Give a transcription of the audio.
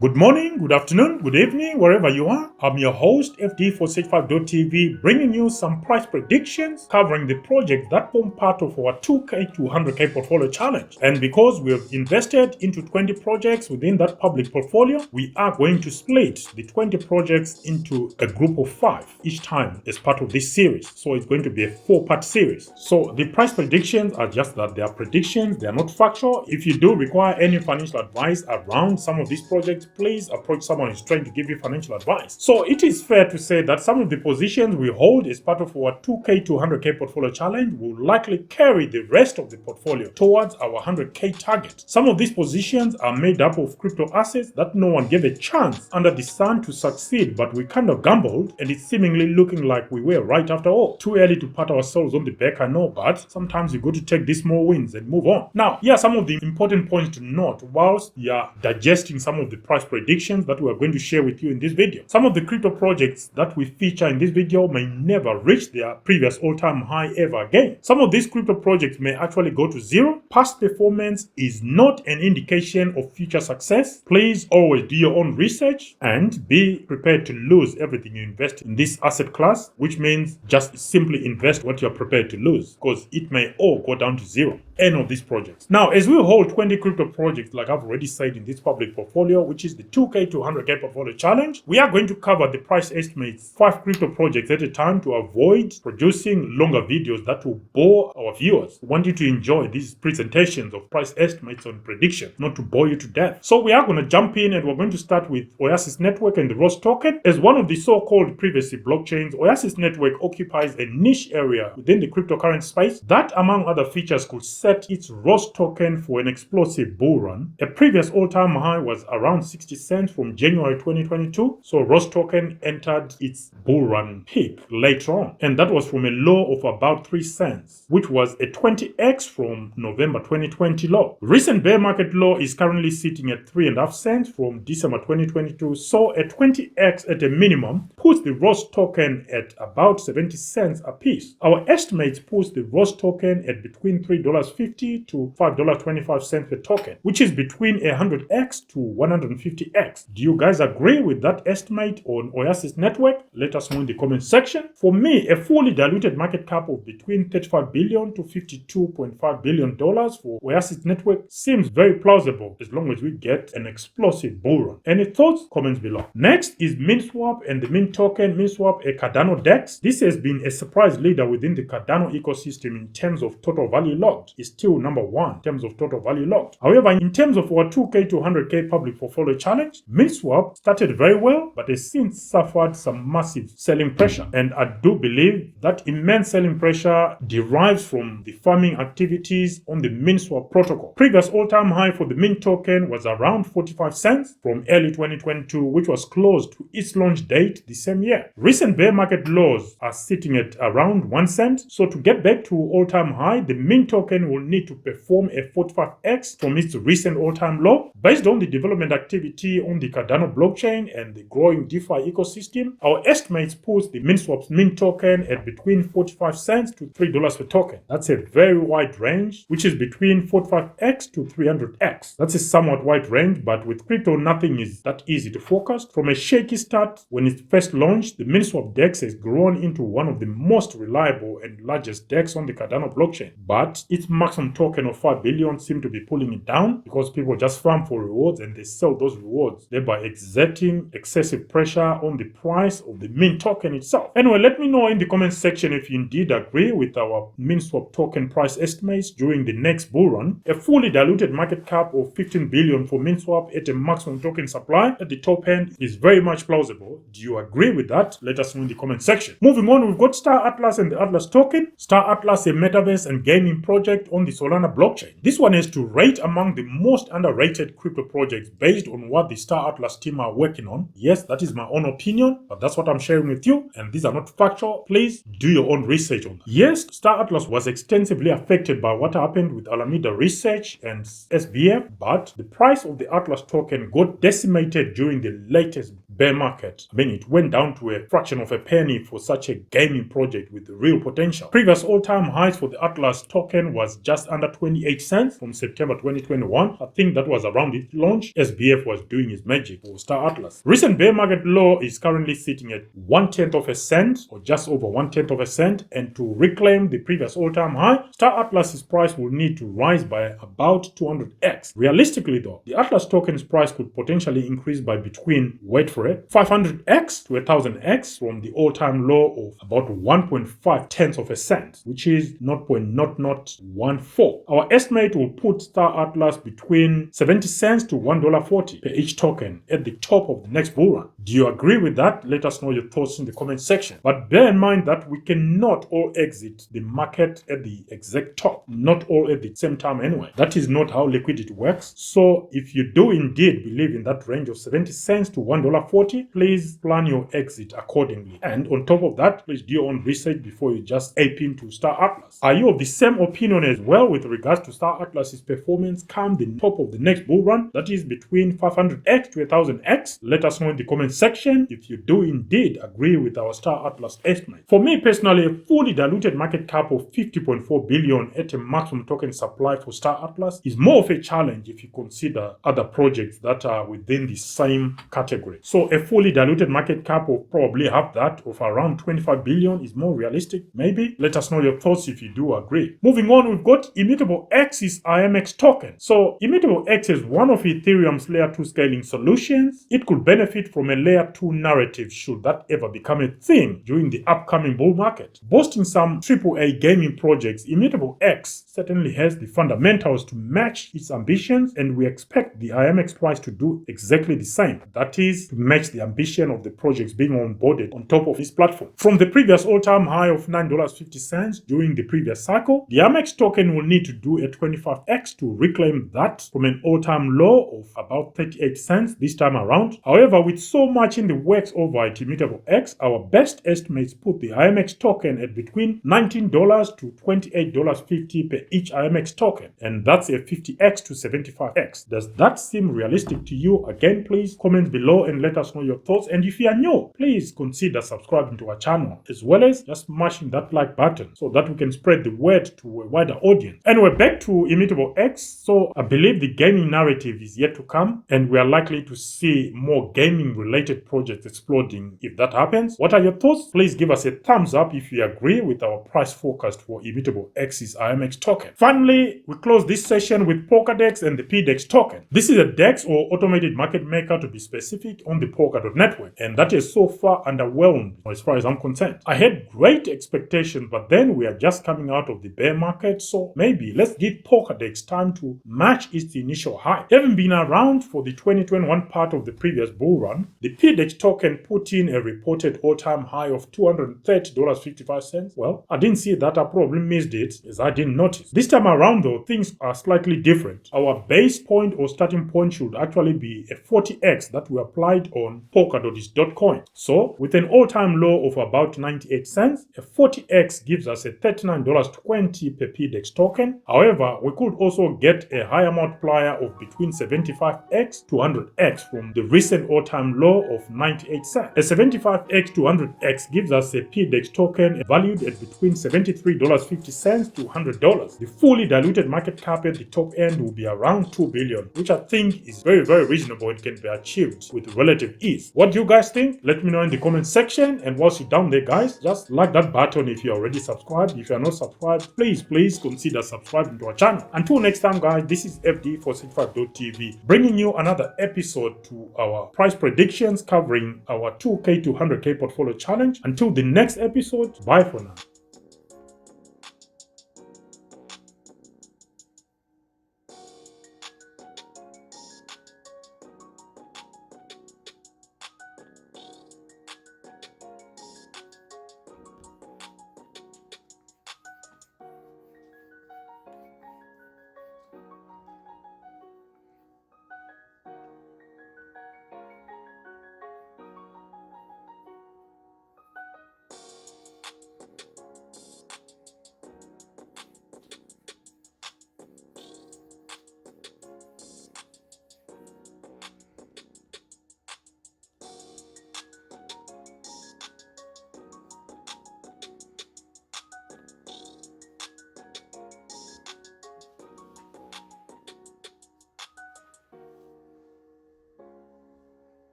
Good morning, good afternoon, good evening, wherever you are. I'm your host, FD465.tv, bringing you some price predictions covering the projects that form part of our 2K to 100K portfolio challenge. And because we have invested into 20 projects within that public portfolio, we are going to split the 20 projects into a group of 5 each time as part of this series. So it's going to be a 4-part series. So the price predictions are just that they are predictions, they are not factual. If you do require any financial advice around some of these projects, please approach someone who's trying to give you financial advice. So it is fair to say that some of the positions we hold as part of our 2K to 100K portfolio challenge will likely carry the rest of the portfolio towards our 100K target. Some of these positions are made up of crypto assets that no one gave a chance under the sun to succeed, but we kind of gambled and it's seemingly looking like we were right after all. Too early to pat ourselves on the back, I know, but sometimes you got to take these small wins and move on. Now, here are some of the important points to note whilst you are digesting some of the price predictions that we are going to share with you in this video. Some of the crypto projects that we feature in this video may never reach their previous all-time high ever again. Some of these crypto projects may actually go to zero. Past performance is not an indication of future success. Please always do your own research and be prepared to lose everything you invest in this asset class, which means just simply invest what you're prepared to lose, because it may all go down to zero. Any of these projects. Now, as we hold 20 crypto projects, like I've already said in this public portfolio, which is the 2K to 100K portfolio challenge, we are going to cover the price estimates 5 crypto projects at a time to avoid producing longer videos that will bore our viewers. We want you to enjoy these presentations of price estimates and predictions, not to bore you to death. So we are going to jump in and we're going to start with Oasis Network and the ROS token. As one of the so-called PrivacyBlockchains, Oasis Network occupies a niche area within the cryptocurrency space that, among other features, could set its ROS token for an explosive bull run. A previous all-time high was around 60 cents from January 2022, so ROS token entered its bull run peak later on, and that was from a low of about 3 cents, which was a 20x from November 2020 low. Recent bear market low is currently sitting at 3.5 cents from December 2022, so a 20x at a minimum puts the ROS token at about 70 cents a piece. Our estimates puts the ROS token at between $3.50 to $5.25 per token, which is between 100x to 150x. Do you guys agree with that estimate on Oasis Network? Let us know in the comment section. For me, a fully diluted market cap of between $35 billion to $52.5 billion for Oasis Network seems very plausible as long as we get an explosive bull run. Any thoughts? Comments below. Next is Minswap and the Mint token. Minswap, a Cardano DEX. This has been a surprise leader within the Cardano ecosystem in terms of total value locked. It's still number 1 in terms of total value locked. However, in terms of our 2K to 100K public portfolio challenge, Minswap started very well, but has since suffered some massive selling pressure. And I do believe that immense selling pressure derives from the farming activities on the Minswap protocol. Previous all-time high for the Mint token was around 45 cents from early 2022, which was close to its launch date the same year. Recent bear market lows are sitting at around 1 cent. So to get back to all-time high, the Mint token will need to perform a 45x from its recent all-time low. Based on the development activity on the Cardano blockchain and the growing DeFi ecosystem, our estimates put the Minswap's Mint token at between 45 cents to $3 per token. That's a very wide range, which is between 45x to 300x. That's a somewhat wide range, but with crypto, nothing is that easy to forecast. From a shaky start, when it first launched, the Minswap DEX has grown into one of the most reliable and largest DEX on the Cardano blockchain, but its maximum token of 5 billion seem to be pulling it down because people just farm for rewards and they sell those rewards, thereby exerting excessive pressure on the price of the Mint token itself. Anyway, let me know in the comment section if you indeed agree with our Minswap token price estimates during the next bull run. A fully diluted market cap of 15 billion for Minswap at a maximum token supply at the top end is very much plausible. Do you agree with that? Let us know in the comment section. Moving on, we've got Star Atlas and the Atlas token. Star Atlas, a metaverse and gaming project on the Solana blockchain. This one is to rate among the most underrated crypto projects based on what the Star Atlas team are working on. Yes, that is my own opinion, but that's what I'm sharing with you, and these are not factual. Please do your own research on that. Yes, Star Atlas was extensively affected by what happened with Alameda Research and SBF, but the price of the Atlas token got decimated during the latest bear market. I mean, it went down to a fraction of a penny for such a gaming project with real potential. Previous all-time highs for the Atlas token was just under 28 cents from September 2021. I think that was around its launch. SBF was doing his magic for Star Atlas. Recent bear market low is currently sitting at 1/10 of a cent, or just over 1/10 of a cent, and to reclaim the previous all-time high, Star Atlas's price will need to rise by about 200x. Realistically though, the Atlas token's price could potentially increase by between, wait for it, 500x to 1000x from the all-time low of about 1.5 tenths of a cent, which is 0.0014. Our estimate will put Star Atlas between 70 cents to $1.40 per each token at the top of the next bull run. Do you agree with that? Let us know your thoughts in the comment section. But bear in mind that we cannot all exit the market at the exact top, not all at the same time anyway. That is not how liquidity works. So if you do indeed believe in that range of 70 cents to $1.40, please plan your exit accordingly. And on top of that, please do your own research before you just ape into Star Atlas. Are you of the same opinion as well with regards to Star Atlas's performance come the top of the next bull run? That is between 500x to 1000x. Let us know in the comment section if you do indeed agree with our Star Atlas estimate. For me personally, a fully diluted market cap of 50.4 billion at a maximum token supply for Star Atlas is more of a challenge if you consider other projects that are within the same category. So a fully diluted market cap of probably half that, of around 25 billion, is more realistic, maybe. Let us know your thoughts if you do agree. Moving on, we've got ImmutableX's IMEX token. So ImmutableX is one of Ethereum's layer 2 scaling solutions. It could benefit from a layer 2 narrative should that ever become a thing during the upcoming bull market. Boasting some AAA gaming projects, ImmutableX certainly has the fundamentals to match its ambitions, and we expect the IMEX price to do exactly the same. That is, to match the ambition of the projects being onboarded on top of this platform. From the previous all-time high of $9.50 during the previous cycle, the IMEX token will need to do a 25x to reclaim that from an all-time low of about 38 cents this time around. However, with so much in the works over at ImmutableX, our best estimates put the IMEX token at between $19 to $28.50 per each IMEX token, and that's a 50x to 75x. Does that seem realistic to you? Again, please comment below and let us know your thoughts, and if you are new, please consider subscribing to our channel, as well as just smashing that like button so that we can spread the word to a wider audience. Anyway, back to ImmutableX. So I believe the gaming narrative is yet to come, and we are likely to see more gaming related projects exploding if that happens. What are your thoughts? Please give us a thumbs up if you agree with our price forecast for ImmutableX's IMEX token. Finally, we close this session with Polkadex and the PDEX token. This is a DEX, or automated market maker to be specific, on the Polkadot network, and that is so far underwhelmed as far as I'm concerned. I had great expectations, but then we are just coming out of the bear market, so maybe let's give Polkadex time to match its initial high. Having been around for the 2021 part of the previous bull run, the PDEX token put in a reported all-time high of $230.55. Well, I didn't see that. I probably missed it, as I didn't notice. This time around though, things are slightly different. Our base point or starting point should actually be a 40x that we applied on Polkadot.coin. So with an all-time low of about 98 cents, a 40x gives us a $39.20 per PDEX token. However, we could also get a higher multiplier of between 75x to 100x from the recent all-time low of 98 cents. A 75x to 100x gives us a PDEX token valued at between $73.50 to $100. The fully diluted market cap at the top end will be around 2 billion, which I think is very, very reasonable. It can be achieved with relative ease. What do you guys think? Let me know in the comment section, and whilst you're down there guys, just like that button if you're already subscribed. If you're not subscribed, please consider subscribing to our channel. Until next time guys, this is FD465.tv bringing you another episode to our price predictions covering our 2K to 100K portfolio challenge. Until the next episode, bye for now.